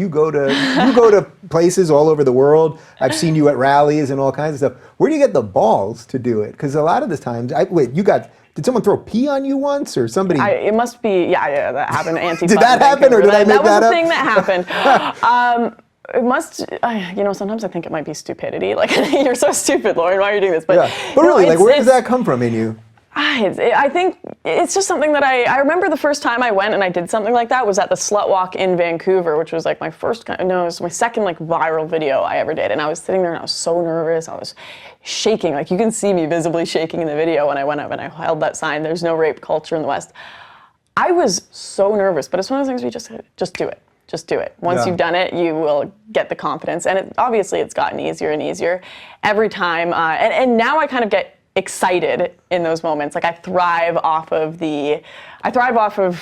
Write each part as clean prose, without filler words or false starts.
balls. You go to places all over the world. I've seen you at rallies and all kinds of stuff. Where do you get the balls to do it? Because a lot of the times, did someone throw pee on you once or somebody? It must be, yeah, that happened. Did that happen or did I make that up? That was the thing that happened. It must, sometimes I think it might be stupidity. Like, you're so stupid, Lauren, why are you doing this? But really, like, where does that come from in you? I think it's just something that I remember the first time I went and I did something like that was at the Slut Walk in Vancouver, which was like it was my second like viral video I ever did. And I was sitting there and I was so nervous. I was shaking. Like, you can see me visibly shaking in the video when I went up and I held that sign, "There's no rape culture in the West." I was so nervous, but it's one of those things where you just do it. Just do it. Once you've done it, you will get the confidence. And obviously it's gotten easier and easier every time. And now I kind of get excited in those moments. Like, I thrive off of the adrenaline.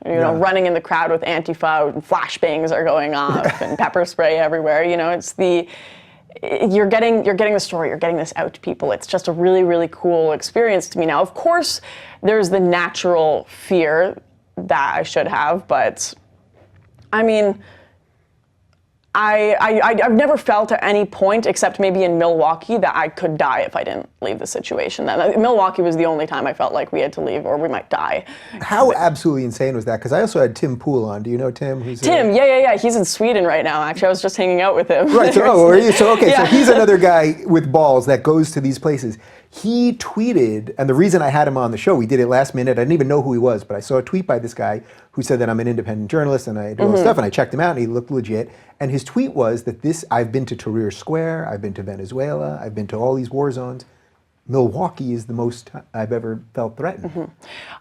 Running in the crowd with Antifa and flashbangs are going off and pepper spray everywhere. You're getting the story, you're getting this out to people. It's just a really, really cool experience to me now. Of course, there's the natural fear that I should have, but I mean, I've never felt at any point, except maybe in Milwaukee, that I could die if I didn't leave the situation. Milwaukee was the only time I felt like we had to leave or we might die. How absolutely insane was that? Because I also had Tim Pool on. Do you know Tim? Yeah. He's in Sweden right now, actually. I was just hanging out with him. Right, so he's another guy with balls that goes to these places. He tweeted, and the reason I had him on the show, we did it last minute. I didn't even know who he was, but I saw a tweet by this guy who said that I'm an independent journalist and I do all this stuff, and I checked him out and he looked legit. And his tweet was that I've been to Tahrir Square, I've been to Venezuela, I've been to all these war zones. Milwaukee is the most I've ever felt threatened.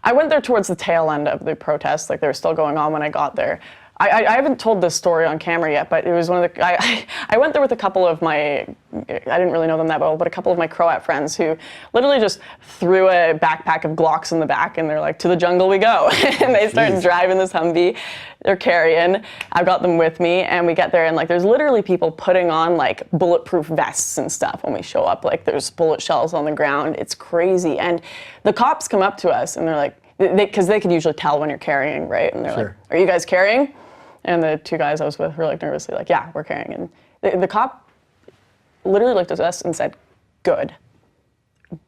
I went there towards the tail end of the protests, like they were still going on when I got there. I haven't told this story on camera yet, but it was one of the, I went there with a couple of my, I didn't really know them that well, but a couple of my Croat friends who literally just threw a backpack of Glocks in the back and they're like, "To the jungle we go." And they started driving this Humvee, they're carrying, I've got them with me, and we get there and like there's literally people putting on like bulletproof vests and stuff when we show up, like there's bullet shells on the ground, it's crazy. And the cops come up to us and they're like, because they could usually tell when you're carrying, right? And they're like, "Are you guys carrying?" And the two guys I was with were like nervously like, "Yeah, we're carrying." And the cop literally looked at us and said, "Good.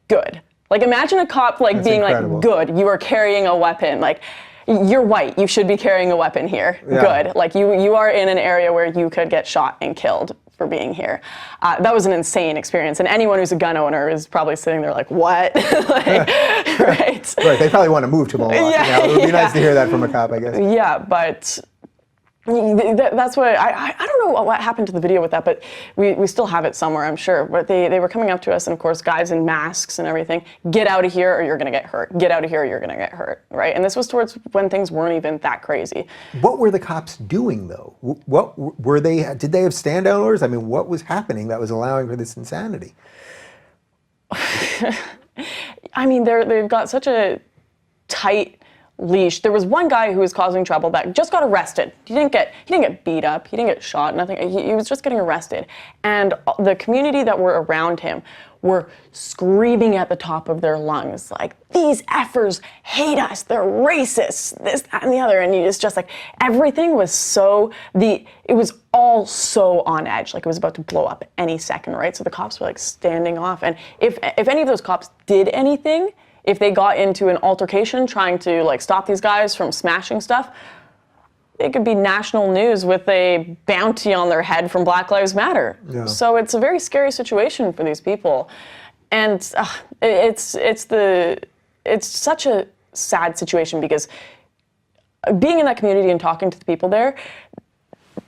Good." Like, imagine a cop like being incredible. Like, "Good, you are carrying a weapon." Like, you're white, you should be carrying a weapon here. Yeah. Good. Like, you are in an area where you could get shot and killed for being here. That was an insane experience. And anyone who's a gun owner is probably sitting there like, "What?" Like, right. Right, they probably want to move to Milwaukee. Yeah, it would be nice to hear that from a cop, I guess. Yeah, but that's what, I don't know what happened to the video with that, but we still have it somewhere, I'm sure. But they were coming up to us, and of course, guys in masks and everything, "Get out of here or you're going to get hurt. Get out of here or you're going to get hurt," right? And this was towards when things weren't even that crazy. What were the cops doing, though? What were they, did they have stand-down orders? I mean, what was happening that was allowing for this insanity? I mean, they've got such a tight leash. There was one guy who was causing trouble that just got arrested. He didn't get beat up. He didn't get shot. Nothing. He was just getting arrested. And the community that were around him were screaming at the top of their lungs, like, "These effers hate us. They're racist. This, that, and the other." And it's just like everything was it was all so on edge. Like, it was about to blow up any second, right? So the cops were like standing off. And if any of those cops did anything, if they got into an altercation trying to like stop these guys from smashing stuff, it could be national news with a bounty on their head from Black Lives Matter. Yeah. So it's a very scary situation for these people. And it's such a sad situation because being in that community and talking to the people there,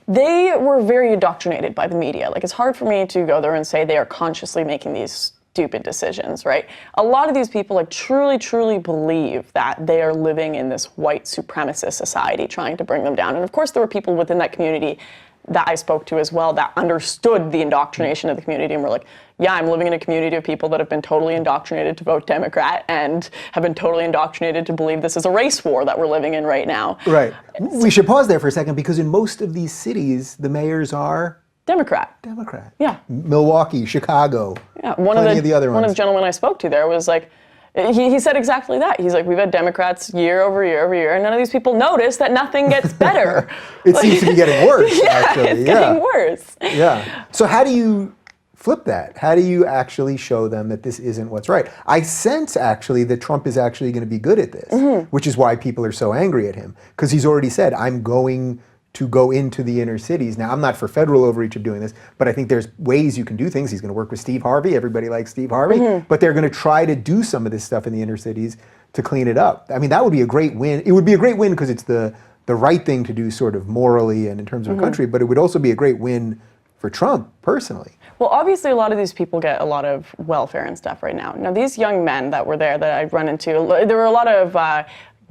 they were very indoctrinated by the media. Like, it's hard for me to go there and say they are consciously making these stupid decisions, right? A lot of these people like truly believe that they are living in this white supremacist society trying to bring them down. And of course there were people within that community that I spoke to as well that understood the indoctrination of the community and were like, "Yeah, I'm living in a community of people that have been totally indoctrinated to vote Democrat and have been totally indoctrinated to believe this is a race war that we're living in right now." Right. We should pause there for a second because in most of these cities, the mayors are Democrat. Democrat. Yeah. Milwaukee, Chicago. Yeah. One of the other ones. One of the gentlemen I spoke to there was like, He said exactly that. He's like, we've had Democrats year over year over year, and none of these people notice that nothing gets better. It seems to be getting worse, actually. It's getting worse. Yeah. So how do you flip that? How do you actually show them that this isn't what's right? I sense, actually, that Trump is actually going to be good at this, which is why people are so angry at him, because he's already said, I'm going to go into the inner cities. Now, I'm not for federal overreach of doing this, but I think there's ways you can do things. He's going to work with Steve Harvey. Everybody likes Steve Harvey. But they're going to try to do some of this stuff in the inner cities to clean it up. I mean, that would be a great win. It would be a great win because it's the right thing to do sort of morally and in terms of a country, but it would also be a great win for Trump personally. Well, obviously, a lot of these people get a lot of welfare and stuff right now. Now, these young men that were there that I'd run into, there were a lot of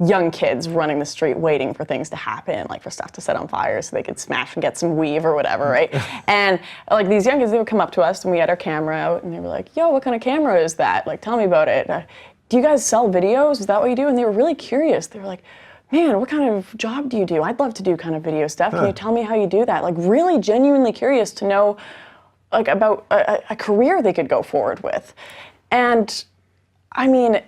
young kids running the street waiting for things to happen, like for stuff to set on fire so they could smash and get some weave or whatever, right? And like these young kids, they would come up to us and we had our camera out and they were like, yo, what kind of camera is that? Like, tell me about it. Do you guys sell videos? Is that what you do? And they were really curious. They were like, man, what kind of job do you do? I'd love to do kind of video stuff. Can you tell me how you do that? Like really genuinely curious to know like about a career they could go forward with. And I mean,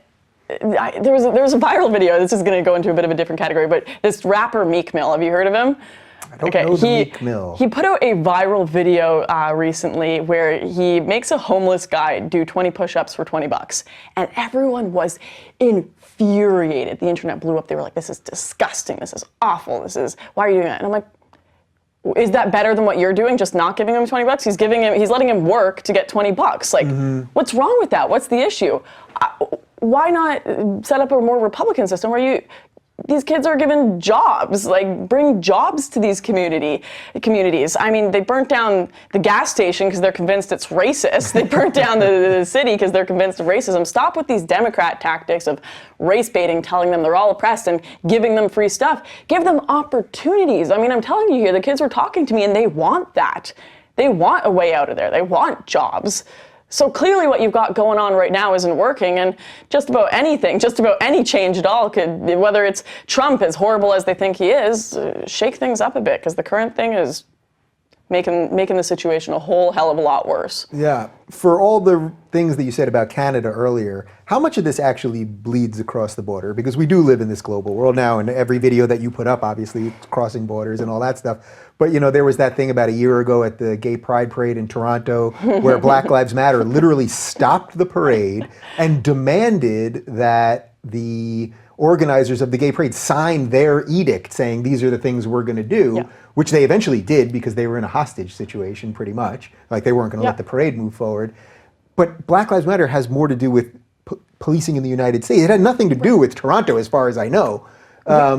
there was a viral video. This is going to go into a bit of a different category, but this rapper Meek Mill, have you heard of him? I don't know the Meek Mill. He put out a viral video recently where he makes a homeless guy do 20 push-ups for $20, and everyone was infuriated. The internet blew up. They were like, "This is disgusting. This is awful. Why are you doing that?" And I'm like, is that better than what you're doing? Just not giving him $20? He's letting him work to get $20. Like, what's wrong with that? What's the issue? Why not set up a more Republican system where these kids are given jobs, like bring jobs to these communities. I mean, they burnt down the gas station because they're convinced it's racist. They burnt down the city because they're convinced of racism. Stop with these Democrat tactics of race baiting, telling them they're all oppressed and giving them free stuff. Give them opportunities. I mean, I'm telling you here, the kids were talking to me and they want that. They want a way out of there. They want jobs. So clearly what you've got going on right now isn't working, and just about anything, just about any change at all could, whether it's Trump, as horrible as they think he is, shake things up a bit, because the current thing is making the situation a whole hell of a lot worse. Yeah. For all the things that you said about Canada earlier, how much of this actually bleeds across the border? Because we do live in this global world now, and every video that you put up, obviously, it's crossing borders and all that stuff. But, you know, there was that thing about a year ago at the Gay Pride Parade in Toronto where Black Lives Matter literally stopped the parade and demanded that the organizers of the gay parade sign their edict saying these are the things we're going to do, which they eventually did because they were in a hostage situation pretty much. Like they weren't going to let the parade move forward. But Black Lives Matter has more to do with policing in the United States. It had nothing to do with Toronto as far as I know.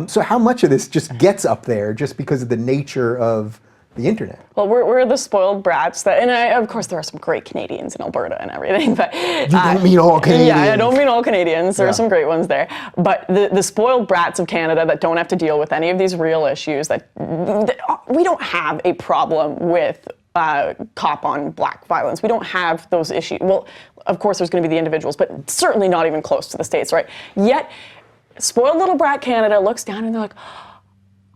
So how much of this just gets up there just because of the nature of the internet? Well, we're the spoiled brats that, and of course there are some great Canadians in Alberta and everything, but you don't mean all Canadians. Yeah, I don't mean all Canadians. There are some great ones there, but the spoiled brats of Canada that don't have to deal with any of these real issues. That we don't have a problem with cop on black violence. We don't have those issues. Well, of course there's going to be the individuals, but certainly not even close to the states, right? Yet, spoiled little brat Canada looks down and they're like,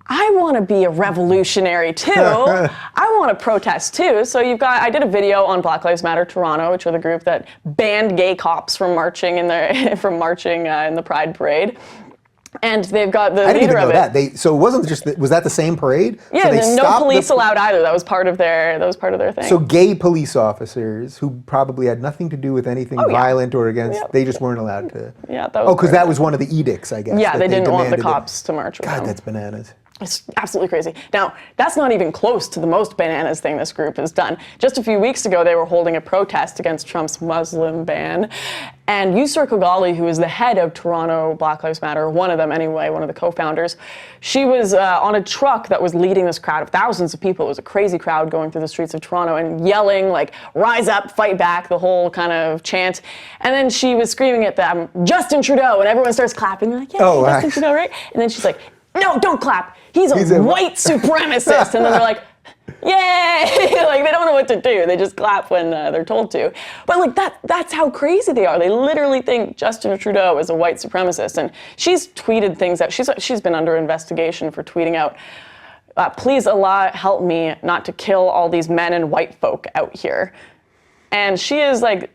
I want to be a revolutionary too. I want to protest too. So I did a video on Black Lives Matter Toronto, which are the group that banned gay cops from marching in the Pride Parade. And they've got the leader of it. I didn't even know that. So it wasn't just was that the same parade? Yeah, so no police allowed either. That was part of their thing. So gay police officers who probably had nothing to do with anything violent or against, they just weren't allowed to. Yeah, that was because that was one of the edicts, I guess. Yeah, they didn't want the cops to march with them. God, that's bananas. It's absolutely crazy. Now, that's not even close to the most bananas thing this group has done. Just a few weeks ago, they were holding a protest against Trump's Muslim ban. And Yusra Kogali, who is the head of Toronto Black Lives Matter, one of them anyway, one of the co-founders, she was on a truck that was leading this crowd of thousands of people. It was a crazy crowd going through the streets of Toronto and yelling, like, rise up, fight back, the whole kind of chant. And then she was screaming at them, Justin Trudeau, and everyone starts clapping. They're like, yeah, Justin Trudeau, right? And then she's like, no, don't clap. He's a white supremacist. And then they're like, yay! Like, they don't know what to do. They just clap when they're told to. But, like, that's how crazy they are. They literally think Justin Trudeau is a white supremacist. And she's tweeted things out. She's been under investigation for tweeting out, please Allah help me not to kill all these men and white folk out here. And she is, like,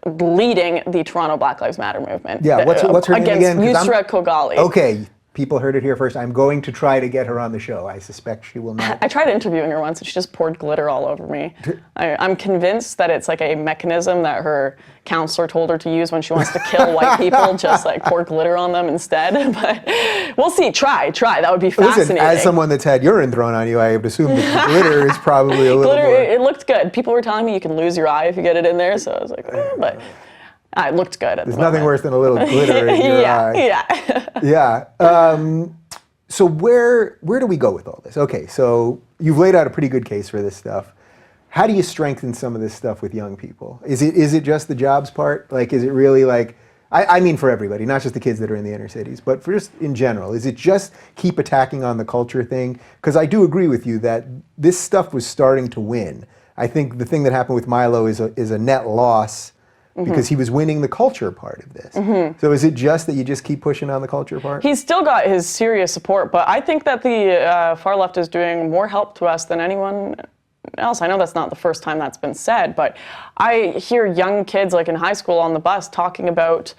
leading the Toronto Black Lives Matter movement. Yeah, what's her name again? Against Yusra Kogali. Okay, people heard it here first. I'm going to try to get her on the show. I suspect she will not. I tried interviewing her once and she just poured glitter all over me. I'm convinced that it's like a mechanism that her counselor told her to use when she wants to kill white people, just like pour glitter on them instead. But we'll see. Try. That would be fascinating. Listen, as someone that's had urine thrown on you, I would assume that glitter is probably a little glitter, more... It looked good. People were telling me you can lose your eye if you get it in there, so I was like, but it looked good at There's the moment. nothing worse than a little glitter in your eye. Yeah. So where do we go with all this? Okay, so you've laid out a pretty good case for this stuff. How do you strengthen some of this stuff with young people? Is it just the jobs part? Like, is it really like, I mean for everybody, not just the kids that are in the inner cities, but for just in general, is it just keep attacking on the culture thing? Because I do agree with you that this stuff was starting to win. I think the thing that happened with Milo is a net loss because he was winning the culture part of this. So is it just that you just keep pushing on the culture part? He's still got his serious support, but I think that the far left is doing more help to us than anyone else. I know that's not the first time that's been said, but I hear young kids like in high school on the bus talking about,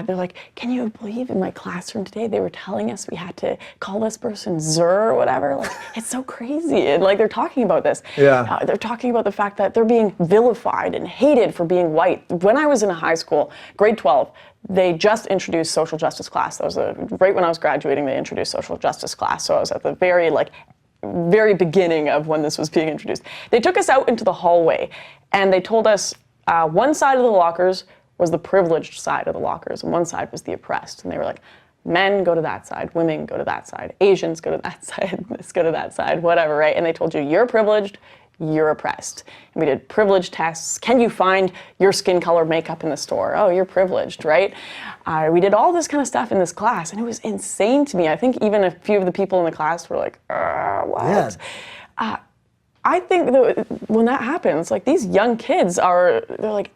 they're like, can you believe in my classroom today they were telling us we had to call this person Zur or whatever? Like, it's so crazy. And like, they're talking about this. Yeah. They're talking about the fact that they're being vilified and hated for being white. When I was in high school, grade 12, they just introduced social justice class. That was right when I was graduating, they introduced social justice class. So I was at the very beginning of when this was being introduced. They took us out into the hallway and they told us one side of the lockers was the privileged side of the lockers and one side was the oppressed. And they were like, men go to that side, women go to that side, Asians go to that side, this go to that side, whatever, right? And they told you, you're privileged, you're oppressed. And we did privilege tests. Can you find your skin color makeup in the store? Oh, you're privileged, right? We did all this kind of stuff in this class, and it was insane to me. I think even a few of the people in the class were like, what? Yeah. I think that when that happens, like these young kids they're like,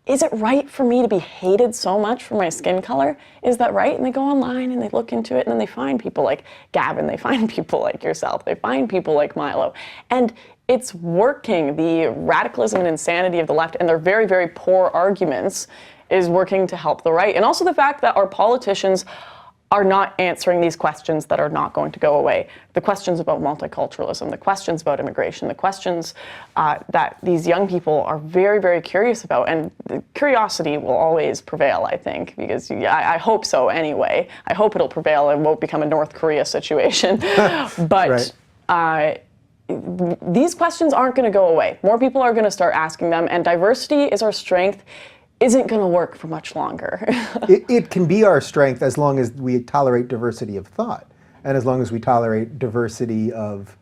is it right for me to be hated so much for my skin color? Is that right? And they go online and they look into it and then they find people like Gavin, they find people like yourself, they find people like Milo. And it's working. The radicalism and insanity of the left and their very, very poor arguments is working to help the right. And also the fact that our politicians are not answering these questions that are not going to go away. The questions about multiculturalism, the questions about immigration, the questions that these young people are very, very curious about. And the curiosity will always prevail, I think, because I hope so anyway. I hope it'll prevail and won't become a North Korea situation. But these questions aren't going to go away. More people are going to start asking them, and diversity is our strength. Isn't going to work for much longer. It can be our strength as long as we tolerate diversity of thought and as long as we tolerate diversity of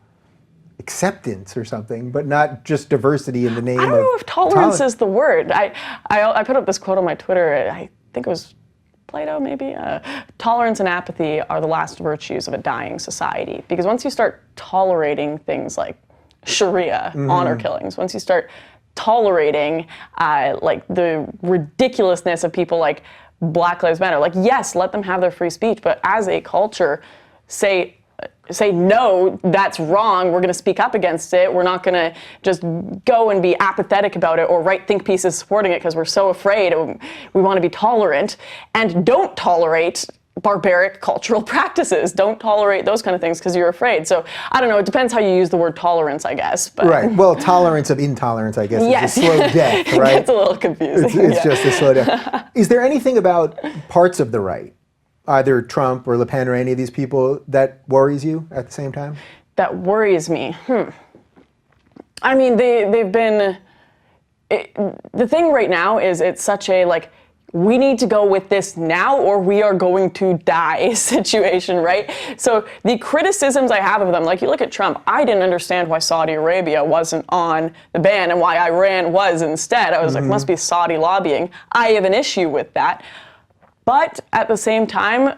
acceptance or something, but not just diversity in the name of... I don't know if tolerance is the word. I put up this quote on my Twitter, I think it was Plato maybe? Tolerance and apathy are the last virtues of a dying society. Because once you start tolerating things like Sharia, honor killings, once you start tolerating like the ridiculousness of people like Black Lives Matter. Like, yes, let them have their free speech, but as a culture, say no, that's wrong. We're going to speak up against it. We're not going to just go and be apathetic about it or write think pieces supporting it because we're so afraid. We want to be tolerant, and don't tolerate barbaric cultural practices. Don't tolerate those kind of things because you're afraid. So I don't know, it depends how you use the word tolerance, I guess. But. Right, well, tolerance of intolerance, I guess, yes. is a slow death, right? It gets a little confusing. It's just a slow death. Is there anything about parts of the right, either Trump or Le Pen or any of these people, that worries you at the same time? That worries me? I mean, they've been... the thing right now is it's such a, like, we need to go with this now or we are going to die situation, right? So the criticisms I have of them, like you look at Trump, I didn't understand why Saudi Arabia wasn't on the ban and why Iran was instead. I was like, must be Saudi lobbying. I have an issue with that. But at the same time,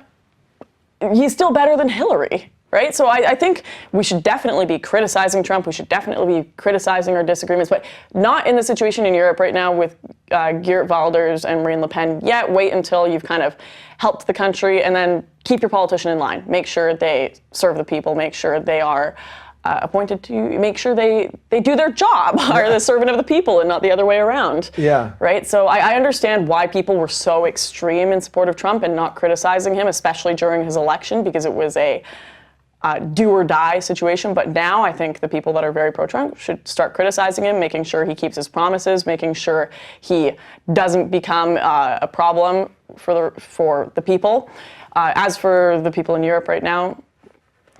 he's still better than Hillary, right? So I think we should definitely be criticizing Trump. We should definitely be criticizing our disagreements, but not in the situation in Europe right now with Geert Wilders and Marine Le Pen yet. Wait until you've kind of helped the country and then keep your politician in line. Make sure they serve the people. Make sure they are appointed to make sure they do their job, are the servant of the people and not the other way around. Yeah. Right? So I understand why people were so extreme in support of Trump and not criticizing him, especially during his election, because it was a do or die situation. But now I think the people that are very pro-Trump should start criticizing him, making sure he keeps his promises, making sure he doesn't become a problem for the people. As for the people in Europe right now,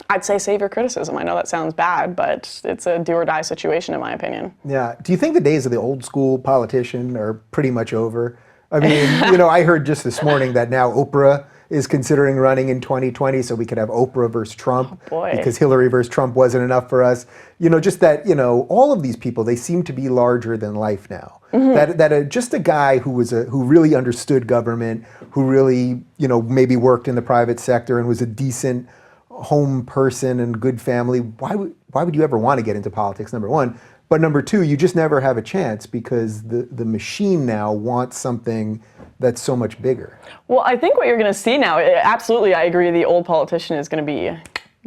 I'd say save your criticism. I know that sounds bad, but it's a do or die situation in my opinion. Yeah. Do you think the days of the old school politician are pretty much over? I mean, I heard just this morning that now Oprah is considering running in 2020 so we could have Oprah versus Trump because Hillary versus Trump wasn't enough for us. Just that, all of these people, they seem to be larger than life now. Mm-hmm. Just a guy who really understood government, who really, maybe worked in the private sector and was a decent home person and good family. Why would you ever want to get into politics, number one? But number two, you just never have a chance because the machine now wants something that's so much bigger. Well, I think what you're going to see now, absolutely, I agree, the old politician is going to be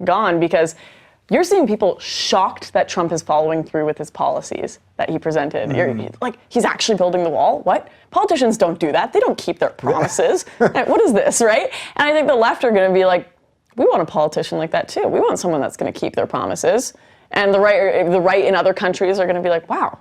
gone because you're seeing people shocked that Trump is following through with his policies that he presented. Like, he's actually building the wall? What? Politicians don't do that. They don't keep their promises. What is this, right? And I think the left are going to be like, we want a politician like that too. We want someone that's going to keep their promises. And the right in other countries are going to be like, wow,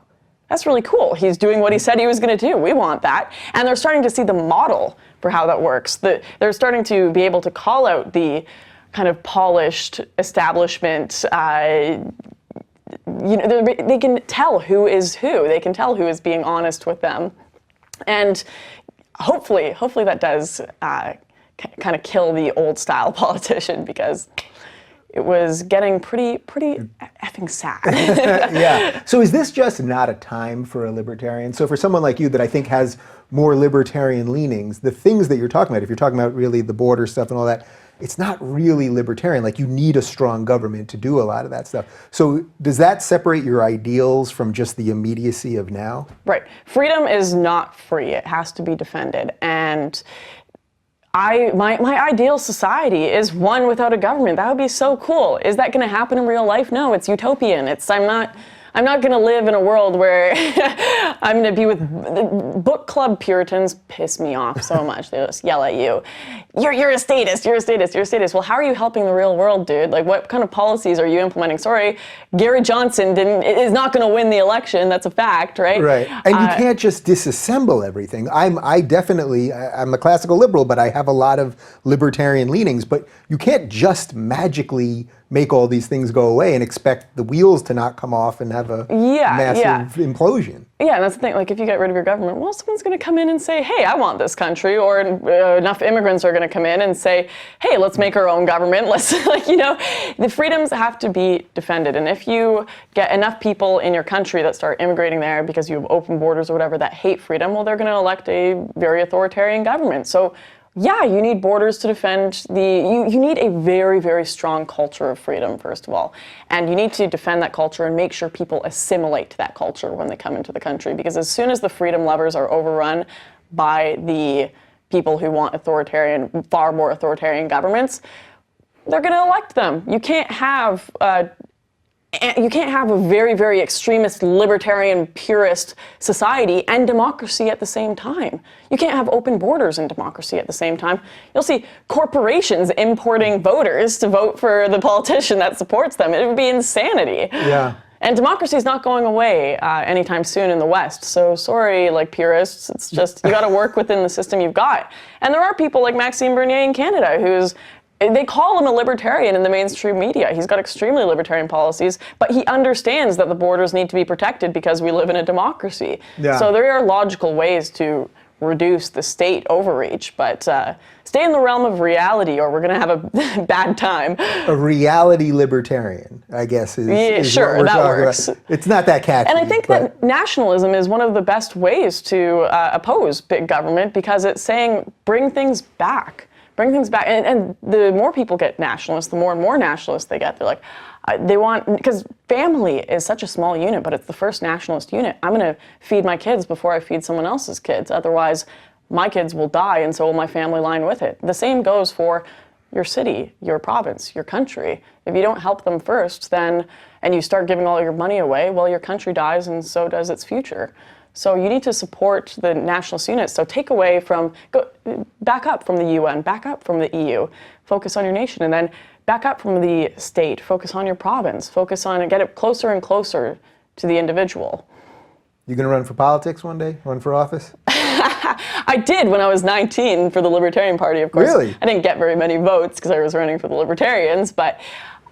that's really cool. He's doing what he said he was going to do. We want that. And they're starting to see the model for how that works. They're starting to be able to call out the kind of polished establishment. They can tell who is who. They can tell who is being honest with them. And hopefully that does kind of kill the old style politician because it was getting pretty effing sad. Yeah. So is this just not a time for a libertarian? So for someone like you that I think has more libertarian leanings, the things that you're talking about, if you're talking about really the border stuff and all that, it's not really libertarian. Like you need a strong government to do a lot of that stuff. So does that separate your ideals from just the immediacy of now? Right. Freedom is not free. It has to be defended. And my ideal society is one without a government. That would be so cool. Is that going to happen in real life? No, it's utopian. I'm not going to live in a world where I'm going to be with book club Puritans. Piss me off so much. They just yell at you. You're a statist. You're a statist. You're a statist. Well, how are you helping the real world, dude? Like, what kind of policies are you implementing? Sorry, Gary Johnson is not going to win the election. That's a fact, right? Right. And you can't just disassemble everything. I'm a classical liberal, but I have a lot of libertarian leanings. But you can't just magically make all these things go away and expect the wheels to not come off and have a massive implosion. Yeah, and that's the thing. Like, if you get rid of your government, well, someone's going to come in and say, hey, I want this country. Or enough immigrants are going to come in and say, hey, let's make our own government. Let's, the freedoms have to be defended. And if you get enough people in your country that start immigrating there because you have open borders or whatever that hate freedom, well, they're going to elect a very authoritarian government. So yeah, you need borders to defend you need a very, very strong culture of freedom, first of all. And you need to defend that culture and make sure people assimilate to that culture when they come into the country. Because as soon as the freedom lovers are overrun by the people who want far more authoritarian governments, they're going to elect them. You can't have a very, very extremist, libertarian, purist society and democracy at the same time. You can't have open borders and democracy at the same time. You'll see corporations importing voters to vote for the politician that supports them. It would be insanity. Yeah. And democracy is not going away anytime soon in the West. So sorry, purists. It's just, you got to work within the system you've got. And there are people like Maxime Bernier in Canada they call him a libertarian in the mainstream media. He's got extremely libertarian policies, but he understands that the borders need to be protected because we live in a democracy. Yeah. So there are logical ways to reduce the state overreach, but stay in the realm of reality or we're going to have a bad time. A reality libertarian, I guess, is sure, what we're that works. About. It's not that catchy. And I think that nationalism is one of the best ways to oppose big government because it's saying bring things back. Bring things back. And the more people get nationalists, the more and more nationalists they get. They're like, because family is such a small unit, but it's the first nationalist unit. I'm going to feed my kids before I feed someone else's kids. Otherwise, my kids will die, and so will my family line with it. The same goes for your city, your province, your country. If you don't help them first, then, and you start giving all your money away, well, your country dies and so does its future. So you need to support the nationalist units. So take away from, back up from the UN, back up from the EU, focus on your nation, and then back up from the state, focus on your province, focus on, get it closer and closer to the individual. You gonna run for politics one day? Run for office? I did when I was 19 for the Libertarian Party, of course. Really? I didn't get very many votes because I was running for the Libertarians, but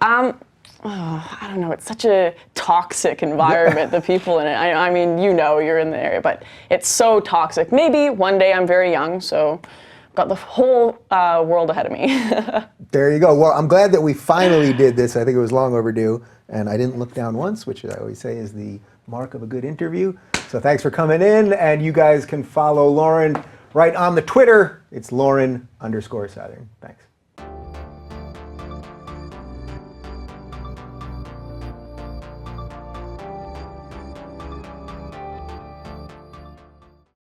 I don't know, it's such a toxic environment, the people in it. I mean, you know, you're in the area, but it's so toxic. Maybe one day, I'm very young, so I've got the whole world ahead of me. There you go. Well, I'm glad that we finally did this. I think it was long overdue, and I didn't look down once, which I always say is the mark of a good interview. So thanks for coming in, and you guys can follow Lauren right on the Twitter. It's Lauren_Southern. Thanks.